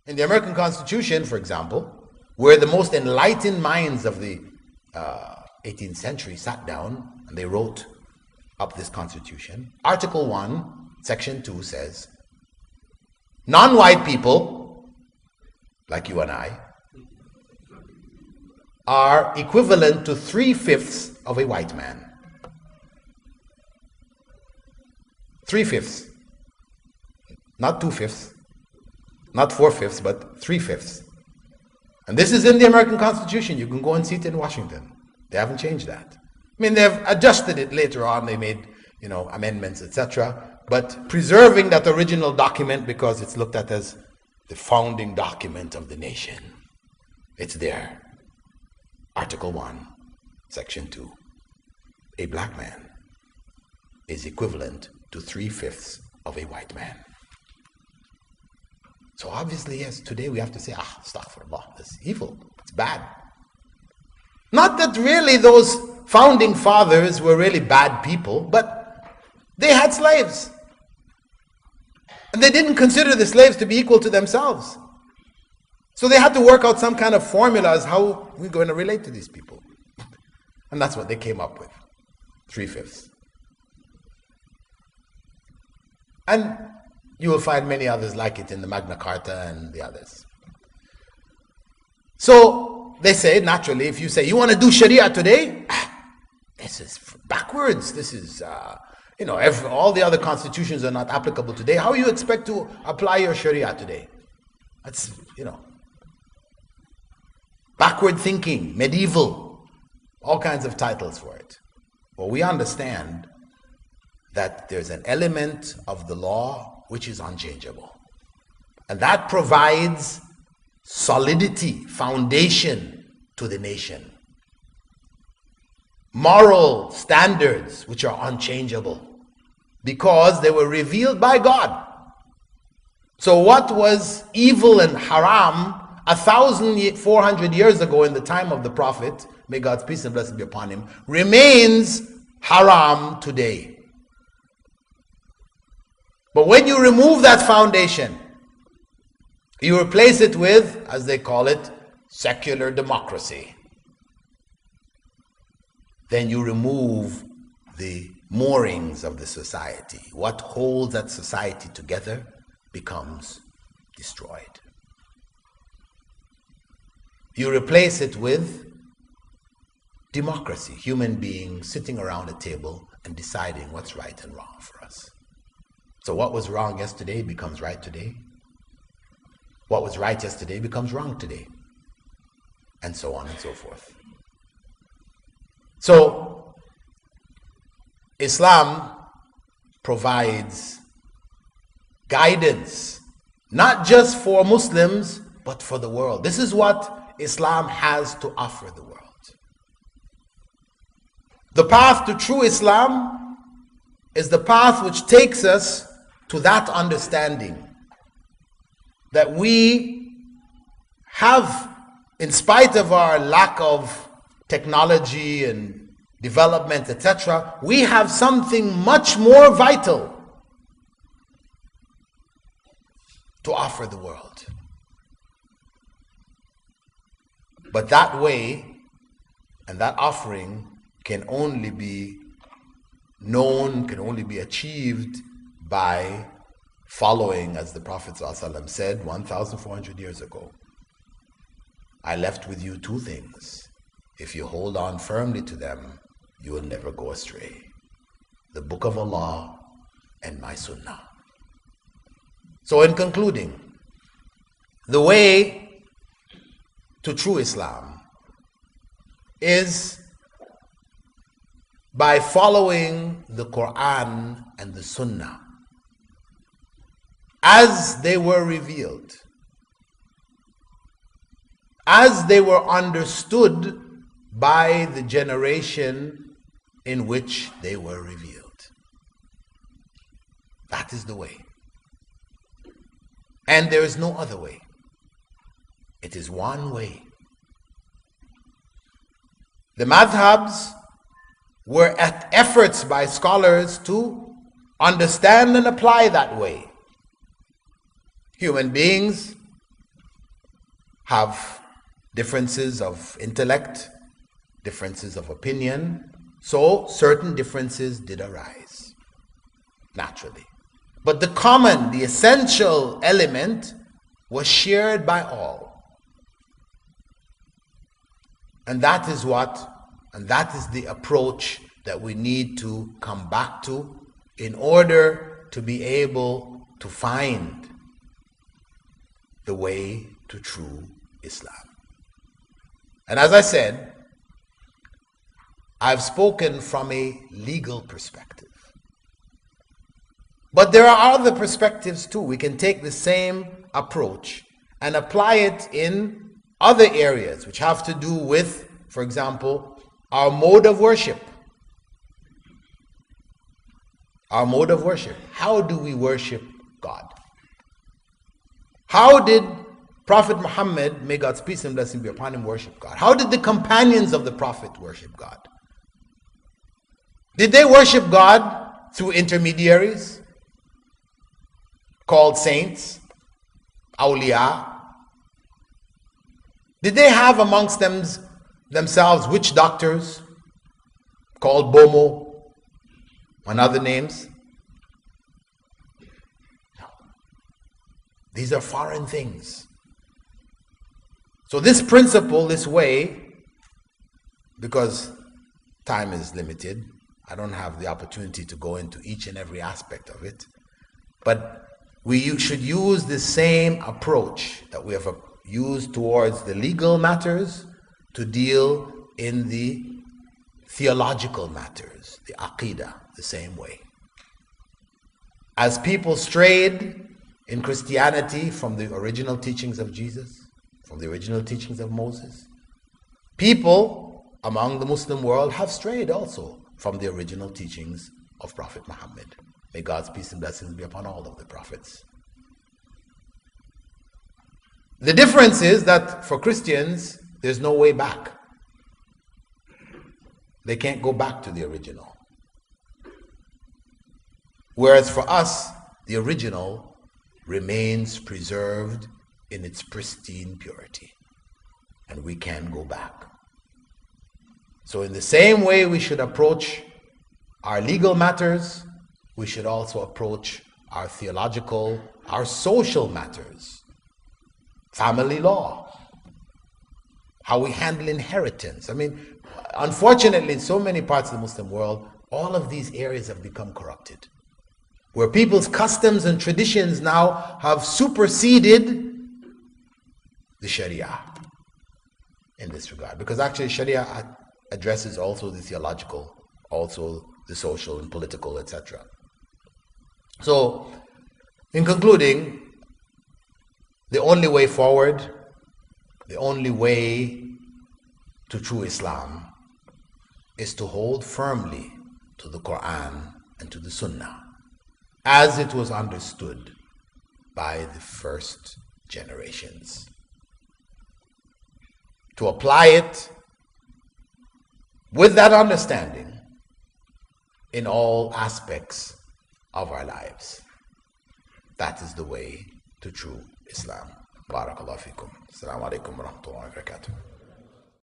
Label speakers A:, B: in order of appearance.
A: In the American Constitution, for example, where the most enlightened minds of the 18th century sat down and they wrote up this Constitution, Article 1, Section 2 says, non-white people, like you and I, are equivalent to 3/5 of a white man. 3/5. Not 2/5, not 4/5, but 3/5. And this is in the American Constitution. You can go and see it in Washington. They haven't changed that. I mean, they've adjusted it later on. They made, amendments, etc. But preserving that original document because it's looked at as the founding document of the nation. It's there. Article 1, Section 2. A black man is equivalent to 3/5 of a white man. So obviously, yes, today we have to say, astaghfirullah, this is evil, it's bad. Not that really those founding fathers were really bad people, but they had slaves. And they didn't consider the slaves to be equal to themselves. So they had to work out some kind of formula as how we're going to relate to these people. And that's what they came up with, 3/5. And you will find many others like it in the Magna Carta and the others. So they say, naturally, if you say, you want to do Shari'ah today? This is backwards. This is, all the other constitutions are not applicable today. How you expect to apply your Shari'ah today? That's, backward thinking, medieval, all kinds of titles for it. But we understand that there's an element of the law which is unchangeable. And that provides solidity, foundation to the nation. Moral standards which are unchangeable because they were revealed by God. So what was evil and haram 1,400 years ago in the time of the Prophet, may God's peace and blessing be upon him, remains haram today. But when you remove that foundation, you replace it with, as they call it, secular democracy. Then you remove the moorings of the society. What holds that society together becomes destroyed. You replace it with democracy, human beings sitting around a table and deciding what's right and wrong for us. So what was wrong yesterday becomes right today. What was right yesterday becomes wrong today. And so on and so forth. So, Islam provides guidance, not just for Muslims, but for the world. This is what Islam has to offer the world. The path to true Islam is the path which takes us to that understanding that we have, in spite of our lack of technology and development, etc., we have something much more vital to offer the world. But that way and that offering can only be known, can only be achieved by following, as the Prophet ﷺ said 1,400 years ago, I left with you two things. If you hold on firmly to them, you will never go astray. The Book of Allah and my Sunnah. So in concluding, the way to true Islam is by following the Qur'an and the Sunnah as they were revealed, as they were understood by the generation in which they were revealed. That is the way. And there is no other way. It is one way. The madhabs were at efforts by scholars to understand and apply that way. Human beings have differences of intellect, differences of opinion. So certain differences did arise, naturally. But the common, the essential element was shared by all. And that is the approach that we need to come back to in order to be able to find the way to true Islam. And as I said, I've spoken from a legal perspective. But there are other perspectives too. We can take the same approach and apply it in other areas which have to do with, for example, our mode of worship. Our mode of worship. How do we worship God? How did Prophet Muhammad, may God's peace and blessing be upon him, worship God? How did the companions of the Prophet worship God? Did they worship God through intermediaries called saints, awliya? Did they have amongst themselves witch doctors called Bomo and other names? No. These are foreign things. So this principle, this way, because time is limited, I don't have the opportunity to go into each and every aspect of it, but we should use the same approach that we have used towards the legal matters to deal in the theological matters, the Aqidah, the same way. As people strayed in Christianity from the original teachings of Jesus, from the original teachings of Moses, people among the Muslim world have strayed also from the original teachings of Prophet Muhammad. May God's peace and blessings be upon all of the prophets. The difference is that for Christians, there's no way back. They can't go back to the original. Whereas for us, the original remains preserved in its pristine purity. And we can go back. So in the same way we should approach our legal matters, we should also approach our theological, our social matters. Family law. How we handle inheritance. I mean, unfortunately, in so many parts of the Muslim world, all of these areas have become corrupted. Where people's customs and traditions now have superseded the Shari'ah in this regard. Because actually Shari'ah addresses also the theological, also the social and political, etc. So, in concluding, the only way forward, the only way to true Islam is to hold firmly to the Qur'an and to the Sunnah as it was understood by the first generations. To apply it with that understanding in all aspects of our lives. That is the way to true Islam. Barakallahu fikum. Assalamu alaikum wa rahmatullahi wa barakatuh.